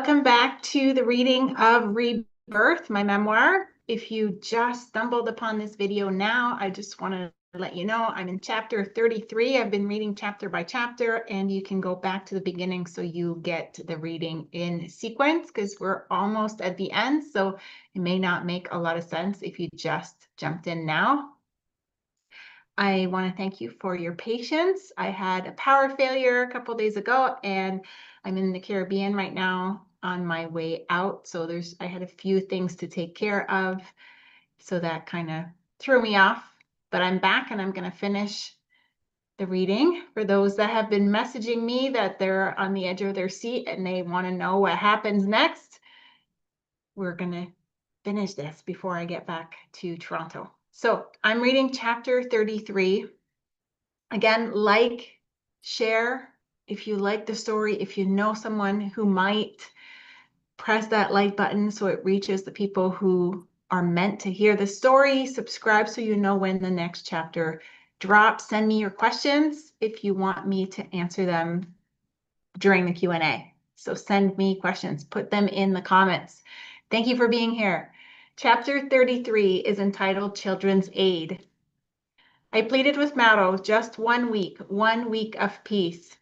Welcome back to the reading of Rebirth, my memoir. If you just stumbled upon this video now, I just want to let you know I'm in chapter 33. I've been reading chapter by chapter, and you can go back to the beginning so you get the reading in sequence because we're almost at the end. So it may not make a lot of sense if you just jumped in now. I want to thank you for your patience. I had a power failure a couple days ago, and I'm in the Caribbean right now on my way out. So I had a few things to take care of. So that kind of threw me off. But I'm back and I'm going to finish the reading. For those that have been messaging me that they're on the edge of their seat and they want to know what happens next, we're going to finish this before I get back to Toronto. So I'm reading chapter 33. Again, like, share if you like the story, if you know someone who might, press that like button so it reaches the people who are meant to hear the story. Subscribe so you know when the next chapter drops. Send me your questions if you want me to answer them during the Q&A. So send me questions, put them in the comments. Thank you for being here. Chapter 33 is entitled Children's Aid. I pleaded with Maro just 1 week of peace.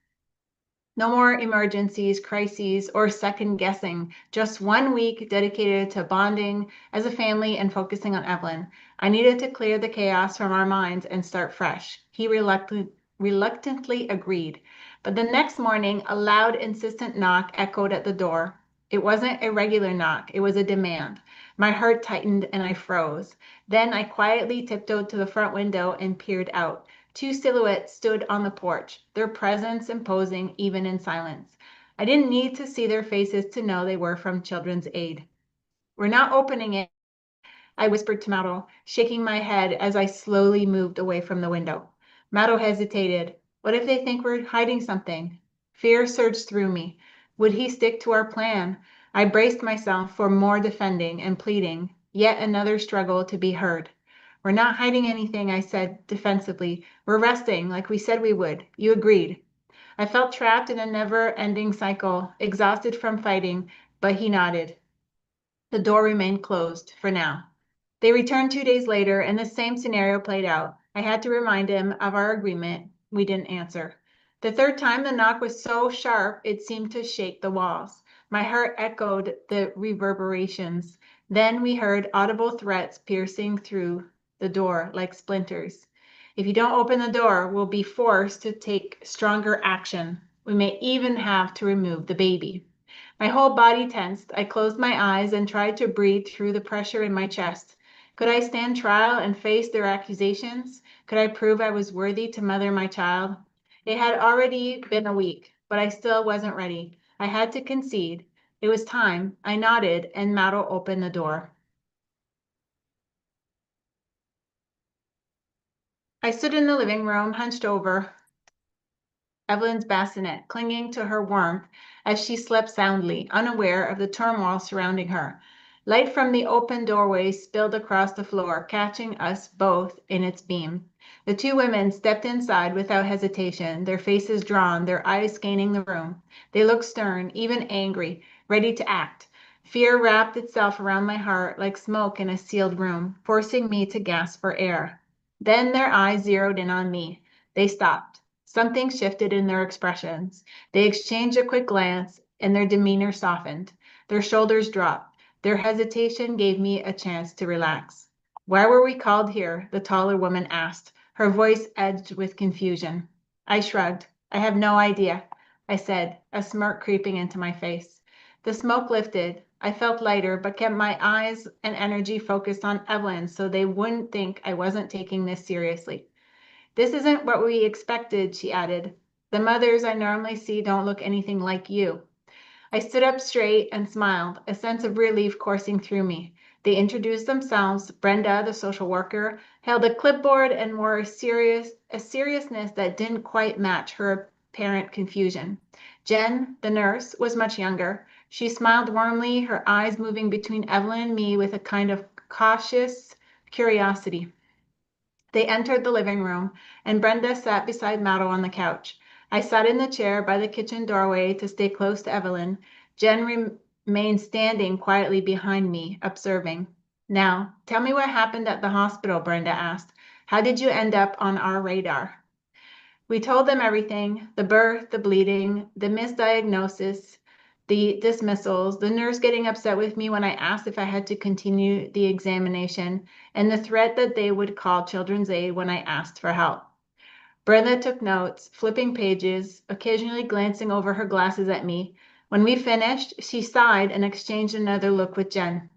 No more emergencies, crises, or second guessing. Just 1 week dedicated to bonding as a family and focusing on Evelyn. I needed to clear the chaos from our minds and start fresh. He reluctantly agreed. But the next morning, a loud, insistent knock echoed at the door. It wasn't a regular knock. It was a demand. My heart tightened and I froze. Then I quietly tiptoed to the front window and peered out. 2 silhouettes stood on the porch, their presence imposing even in silence. I didn't need to see their faces to know they were from Children's Aid. "We're not opening it," I whispered to Maro, shaking my head as I slowly moved away from the window. Maro hesitated. What if they think we're hiding something? Fear surged through me. Would he stick to our plan? I braced myself for more defending and pleading, yet another struggle to be heard. "We're not hiding anything," I said defensively. "We're resting, like we said we would. You agreed." I felt trapped in a never-ending cycle, exhausted from fighting, but he nodded. The door remained closed, for now. They returned 2 days later, and the same scenario played out. I had to remind him of our agreement. We didn't answer. The third time, the knock was so sharp it seemed to shake the walls. My heart echoed the reverberations. Then we heard audible threats piercing through the door like splinters. "If you don't open the door, we'll be forced to take stronger action. We may even have to remove the baby." My whole body tensed. I closed my eyes and tried to breathe through the pressure in my chest. Could I stand trial and face their accusations? Could I prove I was worthy to mother my child? It had already been a week, but I still wasn't ready. I had to concede. It was time. I nodded, and Maro opened the door. I stood in the living room, hunched over Evelyn's bassinet, clinging to her warmth as she slept soundly, unaware of the turmoil surrounding her. Light from the open doorway spilled across the floor, catching us both in its beam. The 2 women stepped inside without hesitation, their faces drawn, their eyes scanning the room. They looked stern, even angry, ready to act. Fear wrapped itself around my heart like smoke in a sealed room, forcing me to gasp for air. Then their eyes zeroed in on me. They stopped. Something shifted in their expressions. They exchanged a quick glance, and their demeanor softened. Their shoulders dropped. Their hesitation gave me a chance to relax. "Why were we called here?" the taller woman asked, her voice edged with confusion. I shrugged. "I have no idea," I said, a smirk creeping into my face. The smoke lifted. I felt lighter, but kept my eyes and energy focused on Evelyn so they wouldn't think I wasn't taking this seriously. "This isn't what we expected," she added. "The mothers I normally see don't look anything like you." I stood up straight and smiled, a sense of relief coursing through me. They introduced themselves. Brenda, the social worker, held a clipboard and wore a seriousness that didn't quite match her apparent confusion. Jen, the nurse, was much younger. She smiled warmly, her eyes moving between Evelyn and me with a kind of cautious curiosity. They entered the living room, and Brenda sat beside Maro on the couch. I sat in the chair by the kitchen doorway to stay close to Evelyn. Jen remained standing quietly behind me, observing. Now, tell me what happened at the hospital, Brenda asked. How did you end up on our radar? We told them everything, the birth, the bleeding, the misdiagnosis, the dismissals, the nurse getting upset with me when I asked if I had to continue the examination, and the threat that they would call Children's Aid when I asked for help. Brenda took notes, flipping pages, occasionally glancing over her glasses at me. When we finished, she sighed and exchanged another look with Jen.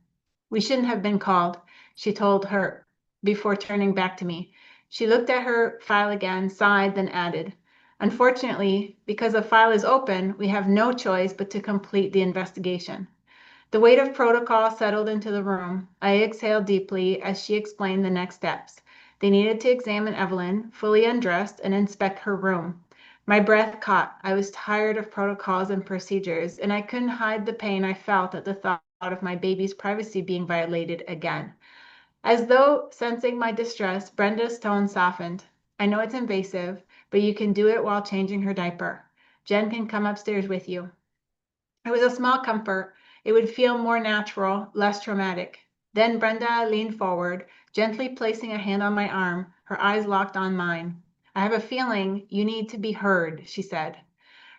We shouldn't have been called, she told her before turning back to me. She looked at her file again, sighed, then added, unfortunately, because the file is open, we have no choice but to complete the investigation. The weight of protocol settled into the room. I exhaled deeply as she explained the next steps. They needed to examine Evelyn, fully undressed, and inspect her room. My breath caught. I was tired of protocols and procedures, and I couldn't hide the pain I felt at the thought of my baby's privacy being violated again. As though sensing my distress, Brenda's tone softened. I know it's invasive, but you can do it while changing her diaper. Jen can come upstairs with you. It was a small comfort. It would feel more natural, less traumatic. Then Brenda leaned forward, gently placing a hand on my arm, her eyes locked on mine. I have a feeling you need to be heard, she said.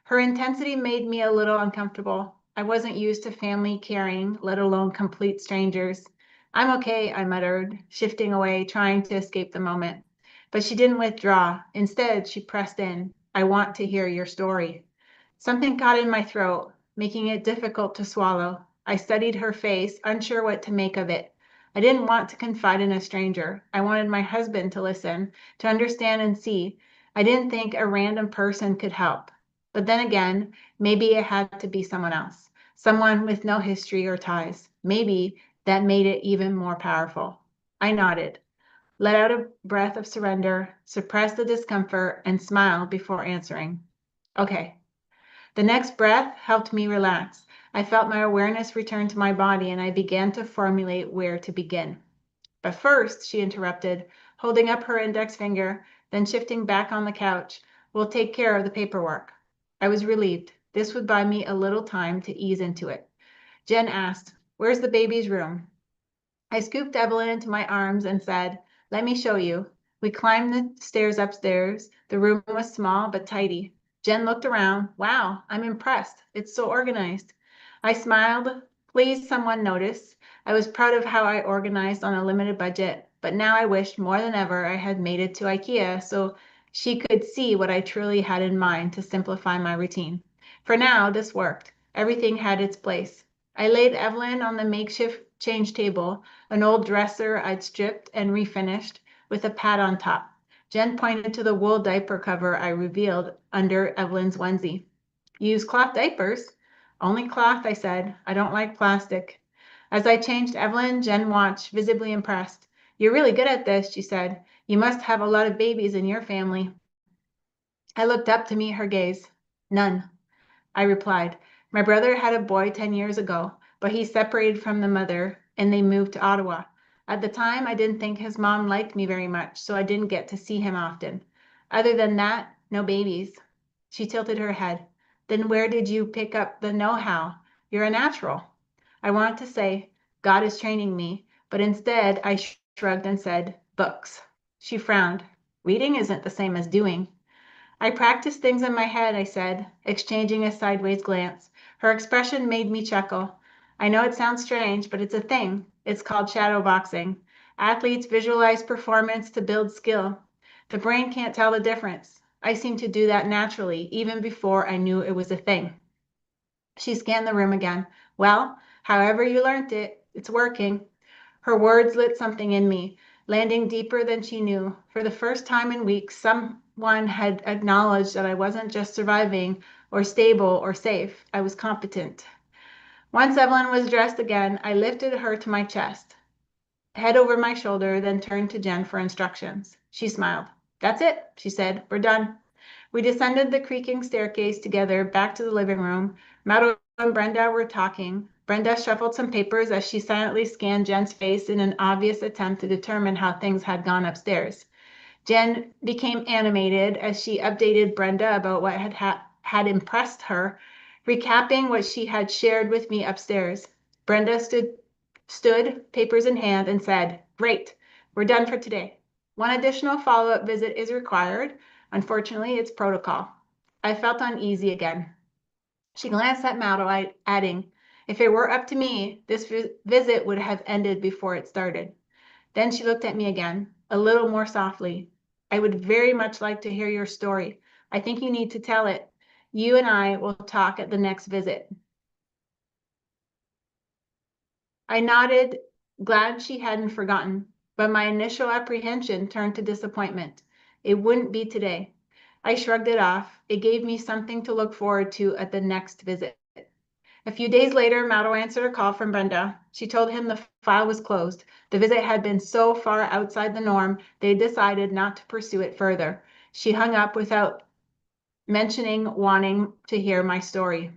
Her intensity made me a little uncomfortable. I wasn't used to family caring, let alone complete strangers. I'm okay, I muttered, shifting away, trying to escape the moment. But she didn't withdraw. Instead, she pressed in. I want to hear your story. Something caught in my throat, making it difficult to swallow. I studied her face, unsure what to make of it. I didn't want to confide in a stranger. I wanted my husband to listen, to understand and see. I didn't think a random person could help. But then again, maybe it had to be someone else, someone with no history or ties. Maybe that made it even more powerful. I nodded, let out a breath of surrender, suppressed the discomfort, and smiled before answering. Okay. The next breath helped me relax. I felt my awareness return to my body, and I began to formulate where to begin. But first, she interrupted, holding up her index finger, then shifting back on the couch. We'll take care of the paperwork. I was relieved. This would buy me a little time to ease into it. Jen asked, where's the baby's room? I scooped Evelyn into my arms and said, let me show you. We climbed the stairs upstairs. The room was small but tidy. Jen looked around. Wow, I'm impressed. It's so organized. I smiled. Please, someone notice. I was proud of how I organized on a limited budget, but now I wished more than ever I had made it to IKEA so she could see what I truly had in mind to simplify my routine. For now, this worked. Everything had its place. I laid Evelyn on the makeshift change table, an old dresser I'd stripped and refinished, with a pad on top. Jen pointed to the wool diaper cover I revealed under Evelyn's onesie. You use cloth diapers? Only cloth, I said. I don't like plastic. As I changed Evelyn, Jen watched, visibly impressed. You're really good at this, she said. You must have a lot of babies in your family. I looked up to meet her gaze. None, I replied. My brother had a boy 10 years ago, but he separated from the mother and they moved to Ottawa. At the time, I didn't think his mom liked me very much, so I didn't get to see him often. Other than that, no babies. She tilted her head. Then where did you pick up the know-how? You're a natural. I wanted to say, God is training me, but instead I shrugged and said, books. She frowned. Reading isn't the same as doing. I practiced things in my head, I said, exchanging a sideways glance. Her expression made me chuckle. I know it sounds strange, but it's a thing. It's called shadow boxing. Athletes visualize performance to build skill. The brain can't tell the difference. I seem to do that naturally, even before I knew it was a thing. She scanned the room again. Well, however you learned it, it's working. Her words lit something in me, landing deeper than she knew. For the first time in weeks, someone had acknowledged that I wasn't just surviving or stable or safe. I was competent. Once Evelyn was dressed again, I lifted her to my chest, head over my shoulder, then turned to Jen for instructions. She smiled. That's it, she said. We're done. We descended the creaking staircase together back to the living room. Mauro and Brenda were talking. Brenda shuffled some papers as she silently scanned Jen's face in an obvious attempt to determine how things had gone upstairs. Jen became animated as she updated Brenda about what had impressed her, Recapping what she had shared with me upstairs, Brenda stood, papers in hand, and said, "Great, we're done for today. One additional follow-up visit is required. Unfortunately, it's protocol." I felt uneasy again. She glanced at Mallow, adding, "If it were up to me, this visit would have ended before it started." Then she looked at me again, a little more softly. "I would very much like to hear your story. I think you need to tell it. You and I will talk at the next visit." I nodded, glad she hadn't forgotten, but my initial apprehension turned to disappointment. It wouldn't be today. I shrugged it off. It gave me something to look forward to at the next visit. A few days later, Mallow answered a call from Brenda. She told him the file was closed. The visit had been so far outside the norm, they decided not to pursue it further. She hung up without mentioning wanting to hear my story.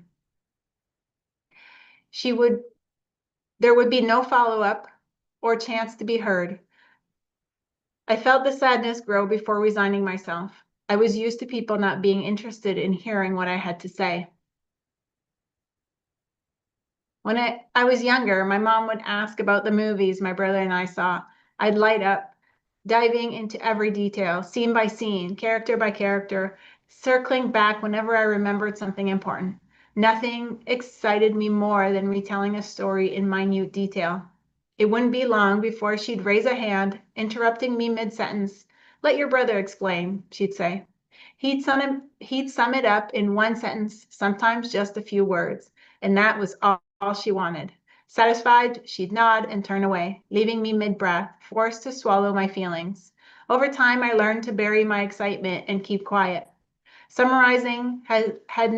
There would be no follow-up or chance to be heard. I felt the sadness grow before resigning myself. I was used to people not being interested in hearing what I had to say. When I was younger, my mom would ask about the movies my brother and I saw. I'd light up, diving into every detail, scene by scene, character by character, circling back whenever I remembered something important. Nothing excited me more than retelling a story in minute detail. It wouldn't be long before she'd raise a hand, interrupting me mid-sentence. "Let your brother explain," she'd say. He'd sum it up in one sentence, sometimes just a few words, and that was all she wanted. Satisfied, she'd nod and turn away, leaving me mid-breath, forced to swallow my feelings. Over time, I learned to bury my excitement and keep quiet. Summarizing has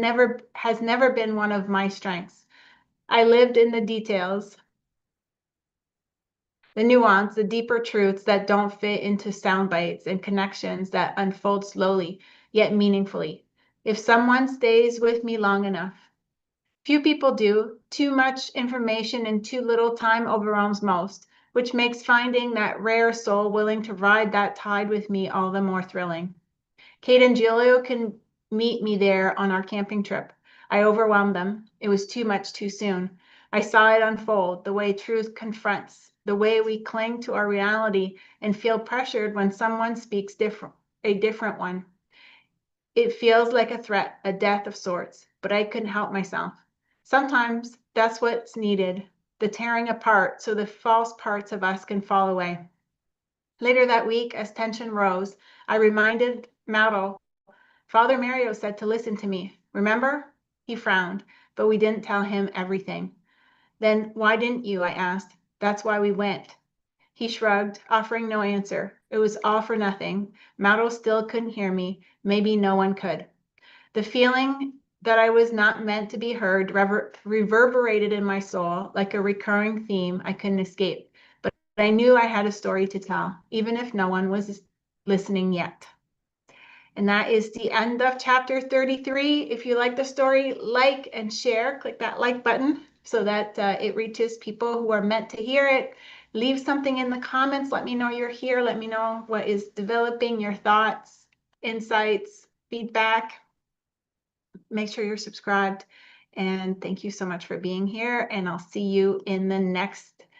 never been one of my strengths. I lived in the details, the nuance, the deeper truths that don't fit into sound bites and connections that unfold slowly, yet meaningfully. If someone stays with me long enough, few people do. Too much information in too little time overwhelms most, which makes finding that rare soul willing to ride that tide with me all the more thrilling. Kate and Julio can meet me there on our camping trip. I overwhelmed them. It was too much too soon. I saw it unfold, the way truth confronts, the way we cling to our reality and feel pressured when someone speaks a different one. It feels like a threat, a death of sorts, but I couldn't help myself. Sometimes that's what's needed, the tearing apart so the false parts of us can fall away. Later that week, as tension rose, I reminded Mauro, "Father Mario said to listen to me. Remember?" He frowned, but we didn't tell him everything. "Then why didn't you?" I asked. "That's why we went." He shrugged, offering no answer. It was all for nothing. Mauro still couldn't hear me. Maybe no one could. The feeling that I was not meant to be heard reverberated in my soul like a recurring theme I couldn't escape. But I knew I had a story to tell, even if no one was listening yet. And that is the end of chapter 33. If you like the story, like and share. Click that like button so that it reaches people who are meant to hear it. Leave something in the comments. Let me know you're here. Let me know what is developing, your thoughts, insights, feedback. Make sure you're subscribed. And thank you so much for being here. And I'll see you in the next